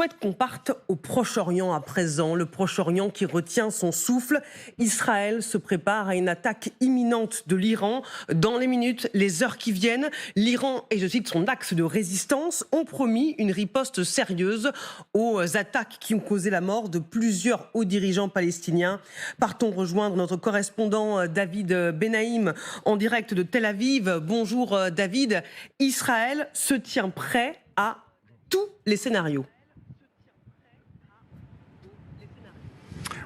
souhaite qu'on parte au Proche-Orient à présent, le Proche-Orient qui retient son souffle. Israël se prépare à une attaque imminente de l'Iran. Dans les minutes, les heures qui viennent, l'Iran et, je cite, son axe de résistance ont promis une riposte sérieuse aux attaques qui ont causé la mort de plusieurs hauts dirigeants palestiniens. Partons rejoindre notre correspondant David Benaïm en direct de Tel Aviv. Bonjour David. Israël se tient prêt à tous les scénarios.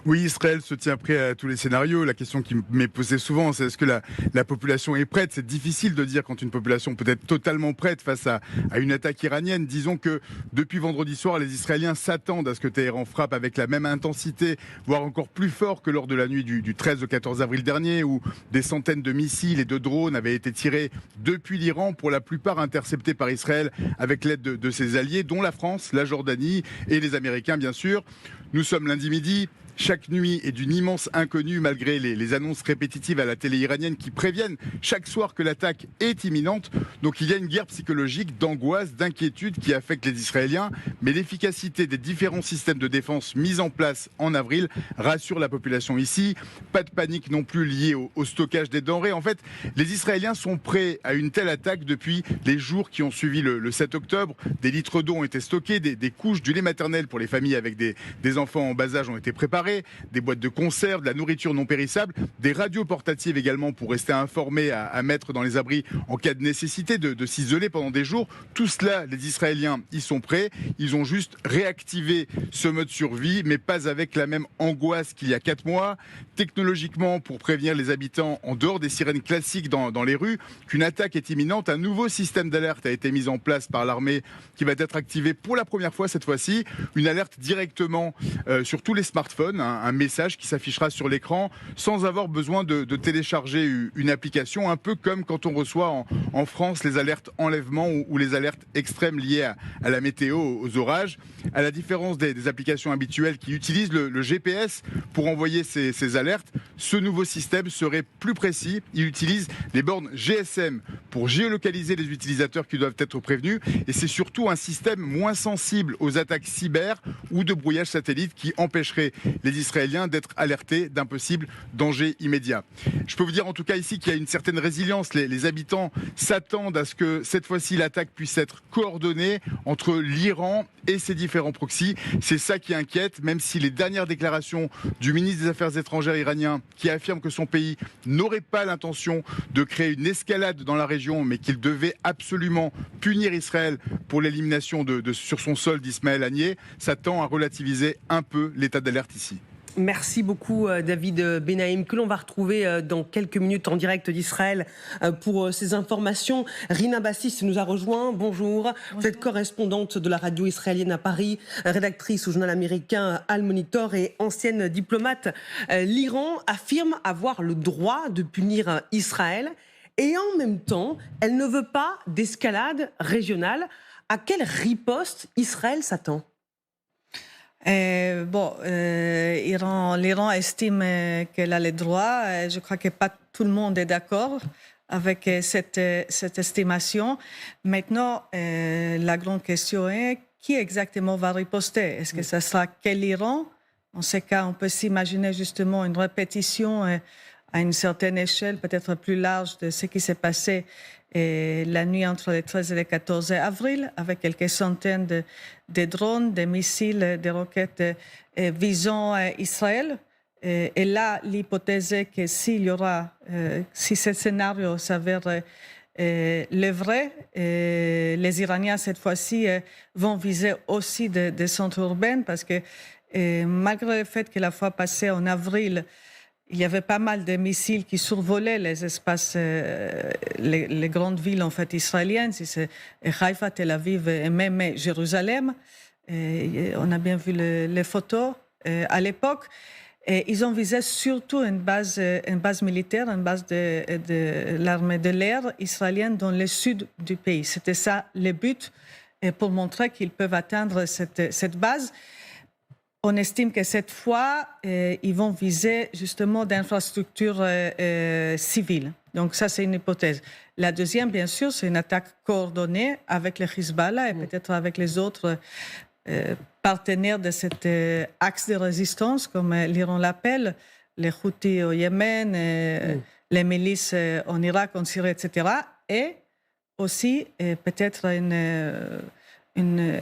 Oui, Israël se tient prêt à tous les scénarios. La question qui m'est posée souvent, c'est est-ce que la population est prête ? C'est difficile de dire quand une population peut être totalement prête face à une attaque iranienne. Disons que depuis vendredi soir, les Israéliens s'attendent à ce que Téhéran frappe avec la même intensité, voire encore plus fort que lors de la nuit du 13 au 14 avril dernier, où des centaines de missiles et de drones avaient été tirés depuis l'Iran, pour la plupart interceptés par Israël avec l'aide de ses alliés, dont la France, la Jordanie et les Américains, bien sûr. Nous sommes lundi midi. Chaque nuit est d'une immense inconnue, malgré les annonces répétitives à la télé iranienne qui préviennent chaque soir que l'attaque est imminente. Donc il y a une guerre psychologique, d'angoisse, d'inquiétude qui affecte les Israéliens. Mais l'efficacité des différents systèmes de défense mis en place en avril rassure la population ici. Pas de panique non plus liée au stockage des denrées. En fait, les Israéliens sont prêts à une telle attaque depuis les jours qui ont suivi le 7 octobre. Des litres d'eau ont été stockés, des couches, du lait maternel pour les familles avec des enfants en bas âge ont été préparées. Des boîtes de conserve, de la nourriture non périssable, des radios portatives également pour rester informés, à mettre dans les abris en cas de nécessité de s'isoler pendant des jours. Tout cela, les Israéliens y sont prêts. Ils ont juste réactivé ce mode survie, mais pas avec la même angoisse qu'il y a 4 mois. Technologiquement, pour prévenir les habitants en dehors des sirènes classiques dans les rues, qu'une attaque est imminente, un nouveau système d'alerte a été mis en place par l'armée qui va être activé pour la première fois cette fois-ci. Une alerte directement sur tous les smartphones. Un message qui s'affichera sur l'écran sans avoir besoin de télécharger une application, un peu comme quand on reçoit en France les alertes enlèvement ou les alertes extrêmes liées à la météo, aux orages. À la différence des applications habituelles qui utilisent le GPS pour envoyer ces alertes, ce nouveau système serait plus précis. Il utilise les bornes GSM pour géolocaliser les utilisateurs qui doivent être prévenus, et c'est surtout un système moins sensible aux attaques cyber ou de brouillage satellite qui empêcherait les Israéliens d'être alertés d'un possible danger immédiat. Je peux vous dire en tout cas ici qu'il y a une certaine résilience. Les habitants s'attendent à ce que cette fois-ci l'attaque puisse être coordonnée entre l'Iran et ses différents proxys. C'est ça qui inquiète, même si les dernières déclarations du ministre des Affaires étrangères iranien, qui affirme que son pays n'aurait pas l'intention de créer une escalade dans la région, mais qu'il devait absolument punir Israël pour l'élimination sur son sol d'Ismaël Haniyeh, ça tend à relativiser un peu l'état d'alerte ici. Merci beaucoup David Benaïm, que l'on va retrouver dans quelques minutes en direct d'Israël pour ces informations. Rina Bassis nous a rejoint. Bonjour. Vous êtes correspondante de la radio israélienne à Paris, rédactrice au journal américain Al Monitor et ancienne diplomate. L'Iran affirme avoir le droit de punir Israël et en même temps, elle ne veut pas d'escalade régionale. À quelle riposte Israël s'attend ? L'Iran estime qu'elle a le droit. Je crois que pas tout le monde est d'accord avec cette estimation. Maintenant, la grande question est qui exactement va riposter ? Est-ce que ce sera quel Iran ? En ce cas, on peut s'imaginer justement une répétition à une certaine échelle, peut-être plus large, de ce qui s'est passé la nuit entre le 13 et le 14 avril, avec quelques centaines de drones, de missiles, de roquettes visant Israël. Et là, l'hypothèse est que si ce scénario s'avère le vrai, les Iraniens, cette fois-ci, vont viser aussi des centres urbains, parce que malgré le fait que la fois passée, en avril, il y avait pas mal de missiles qui survolaient les espaces, les grandes villes en fait israéliennes, si c'est Haïfa, Tel Aviv et même Jérusalem. On a bien vu les photos à l'époque. Et ils ont visé surtout une base militaire, une base de l'armée de l'air israélienne dans le sud du pays. C'était ça le but, pour montrer qu'ils peuvent atteindre cette base. On estime que cette fois, ils vont viser justement d'infrastructures civiles. Donc ça, c'est une hypothèse. La deuxième, bien sûr, c'est une attaque coordonnée avec le Hezbollah et peut-être avec les autres partenaires de cet axe de résistance, comme l'Iran l'appelle, les Houthis au Yémen, les milices en Irak, en Syrie, etc. Et aussi peut-être un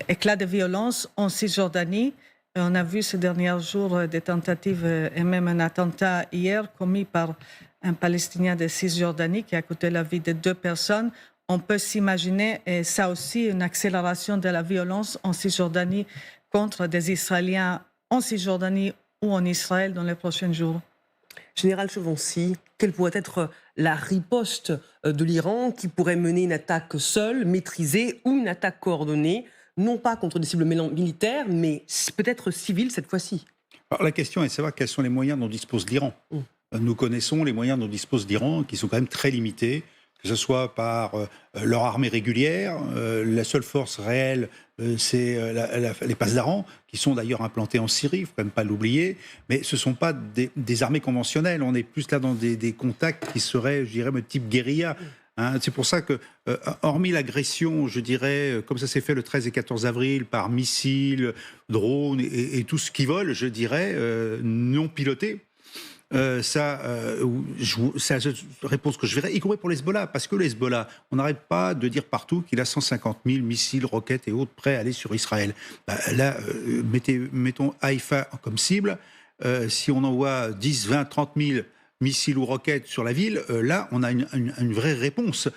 éclat de violence en Cisjordanie. On a vu ces derniers jours des tentatives et même un attentat hier commis par un Palestinien de Cisjordanie qui a coûté la vie de 2 personnes. On peut s'imaginer, et ça aussi, une accélération de la violence en Cisjordanie contre des Israéliens en Cisjordanie ou en Israël dans les prochains jours. Général Chevoncy, quelle pourrait être la riposte de l'Iran qui pourrait mener une attaque seule, maîtrisée, ou une attaque coordonnée, non pas contre des cibles militaires, mais peut-être civiles cette fois-ci? Alors, la question est de savoir quels sont les moyens dont dispose l'Iran. Nous connaissons les moyens dont dispose l'Iran, qui sont quand même très limités, que ce soit par leur armée régulière. La seule force réelle, c'est les Pasdaran, qui sont d'ailleurs implantés en Syrie, il ne faut quand même pas l'oublier. Mais ce ne sont pas des armées conventionnelles. On est plus là dans des contacts qui seraient, je dirais, de type guérilla. C'est pour ça que, hormis l'agression, je dirais, comme ça s'est fait le 13 et 14 avril, par missiles, drones et tout ce qui vole, je dirais, non piloté, c'est la réponse que je verrais, y compris pour l'Hezbollah, parce que l'Hezbollah, on n'arrête pas de dire partout qu'il a 150 000 missiles, roquettes et autres prêts à aller sur Israël. Là, mettons Haïfa comme cible, si on envoie 10, 20, 30 000 missiles ou roquettes sur la ville, là, on a une vraie réponse.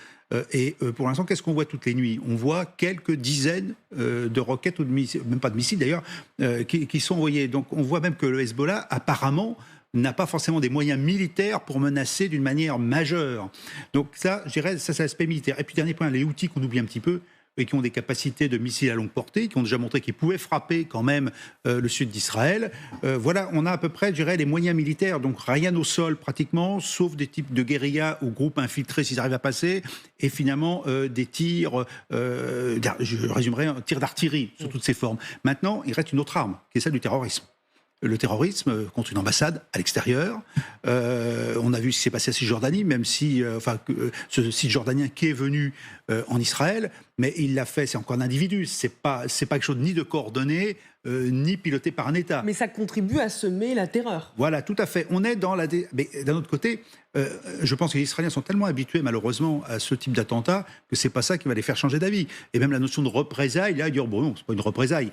Pour l'instant, qu'est-ce qu'on voit toutes les nuits? On voit quelques dizaines de roquettes, ou de missiles, même pas de missiles d'ailleurs, qui sont envoyés. Donc on voit même que le Hezbollah, apparemment, n'a pas forcément des moyens militaires pour menacer d'une manière majeure. Donc ça, je dirais, ça c'est l'aspect militaire. Et puis dernier point, les Houthis qu'on oublie un petit peu, et qui ont des capacités de missiles à longue portée, qui ont déjà montré qu'ils pouvaient frapper quand même le sud d'Israël. Voilà, on a à peu près, je dirais, les moyens militaires, donc rien au sol pratiquement, sauf des types de guérillas ou groupes infiltrés s'ils arrivent à passer, et finalement des tirs, je résumerai, un tir d'artillerie sous toutes ses formes. Maintenant, il reste une autre arme, qui est celle du terrorisme. Le terrorisme contre une ambassade à l'extérieur. On a vu ce qui s'est passé à Cisjordanie, même si ce Cisjordanien qui est venu en Israël, mais il l'a fait, c'est encore un individu. C'est pas quelque chose ni de coordonné, ni piloté par un État. Mais ça contribue à semer la terreur. Voilà, tout à fait. On est dans la... Mais d'un autre côté, je pense que les Israéliens sont tellement habitués, malheureusement, à ce type d'attentat, que c'est pas ça qui va les faire changer d'avis. Et même la notion de représailles, là, ils disent, bon, non, c'est pas une représaille.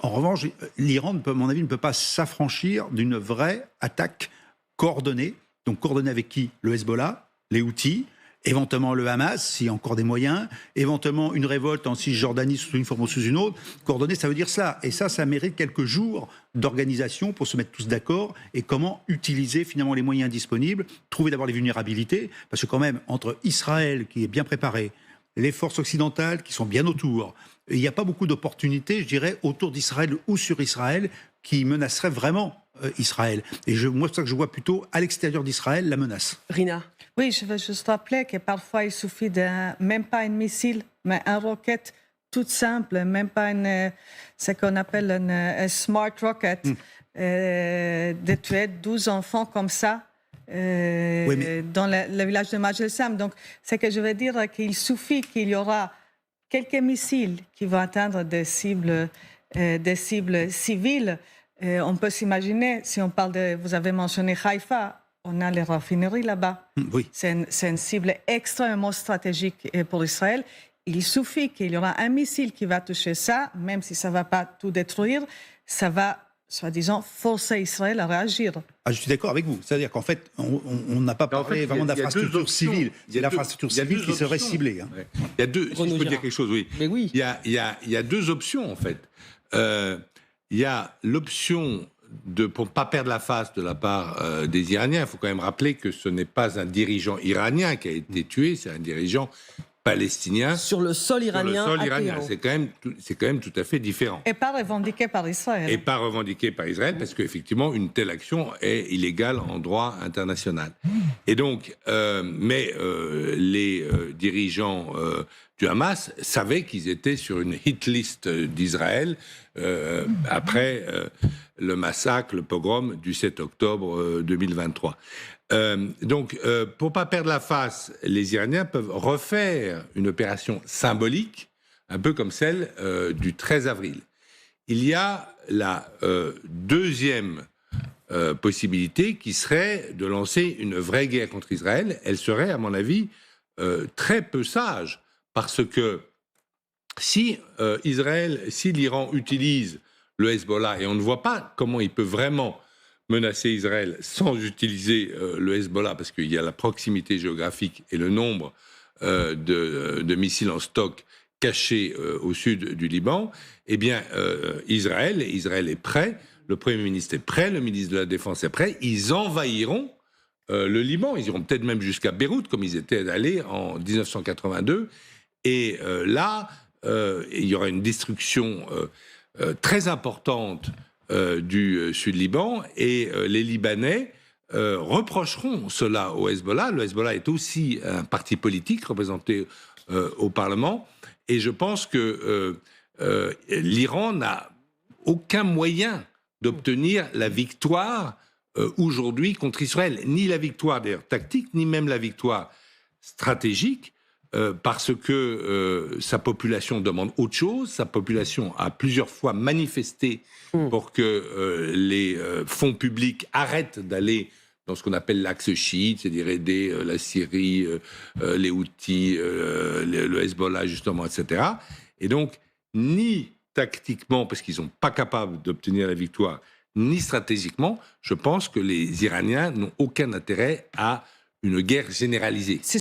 En revanche, l'Iran, à mon avis, ne peut pas s'affranchir d'une vraie attaque coordonnée. Donc coordonnée avec qui? Le Hezbollah, les Houthis, éventuellement le Hamas, s'il y a encore des moyens, éventuellement une révolte en Cisjordanie sous une forme ou sous une autre. Coordonner, ça veut dire ça. Et ça mérite quelques jours d'organisation pour se mettre tous d'accord et comment utiliser finalement les moyens disponibles, trouver d'abord les vulnérabilités, parce que quand même, entre Israël, qui est bien préparé, les forces occidentales qui sont bien autour, il n'y a pas beaucoup d'opportunités, je dirais, autour d'Israël ou sur Israël, qui menaceraient vraiment Israël. Et moi, c'est ça que je vois plutôt à l'extérieur d'Israël, la menace. Rina? Oui, je veux juste rappeler que parfois, il suffit même pas un missile, mais une roquette toute simple, même pas ce qu'on appelle une smart rocket, de tuer 12 enfants comme ça. Oui, dans le village de Majel Sam. Donc, ce que je veux dire, qu'il suffit qu'il y aura quelques missiles qui vont atteindre des cibles civiles. On peut s'imaginer, si on parle de, vous avez mentionné Haïfa, on a les raffineries là-bas. Oui. C'est une cible extrêmement stratégique pour Israël. Il suffit qu'il y aura un missile qui va toucher ça, même si ça ne va pas tout détruire, ça va, soi-disant, forcer Israël à réagir. Je suis d'accord avec vous. C'est-à-dire qu'en fait, on n'a pas parlé vraiment d'infrastructure civile. C'est l'infrastructure civile qui serait ciblée. Hein. Ouais. Il y a deux, si je peux dire quelque chose, oui. Mais oui. Il y a deux options, en fait. Il y a l'option pour ne pas perdre la face de la part des Iraniens. Il faut quand même rappeler que ce n'est pas un dirigeant iranien qui a été tué, c'est un dirigeant palestinien. Sur le sol iranien. C'est quand même tout à fait différent. Et pas revendiqué par Israël. Et pas revendiqué par Israël, parce qu'effectivement, une telle action est illégale en droit international. Et donc, les dirigeants du Hamas savaient qu'ils étaient sur une hit list d'Israël après le massacre, le pogrom du 7 octobre 2023. Donc, pour ne pas perdre la face, les Iraniens peuvent refaire une opération symbolique, un peu comme celle du 13 avril. Il y a la deuxième possibilité qui serait de lancer une vraie guerre contre Israël. Elle serait, à mon avis, très peu sage, parce que si l'Iran utilise le Hezbollah, et on ne voit pas comment il peut vraiment menacer Israël sans utiliser le Hezbollah, parce qu'il y a la proximité géographique et le nombre de missiles en stock cachés au sud du Liban, eh bien, Israël est prêt, le Premier ministre est prêt, le ministre de la Défense est prêt, ils envahiront le Liban, ils iront peut-être même jusqu'à Beyrouth, comme ils étaient allés en 1982, et là, il y aura une destruction très importante du Sud-Liban, et les Libanais reprocheront cela au Hezbollah. Le Hezbollah est aussi un parti politique représenté au Parlement, et je pense que l'Iran n'a aucun moyen d'obtenir la victoire aujourd'hui contre Israël, ni la victoire d'ailleurs tactique, ni même la victoire stratégique, parce que sa population demande autre chose. Sa population a plusieurs fois manifesté pour que les fonds publics arrêtent d'aller dans ce qu'on appelle l'axe chiite, c'est-à-dire aider la Syrie, les Houthis, le Hezbollah justement, etc. Et donc, ni tactiquement, parce qu'ils ne sont pas capables d'obtenir la victoire, ni stratégiquement, je pense que les Iraniens n'ont aucun intérêt à une guerre généralisée.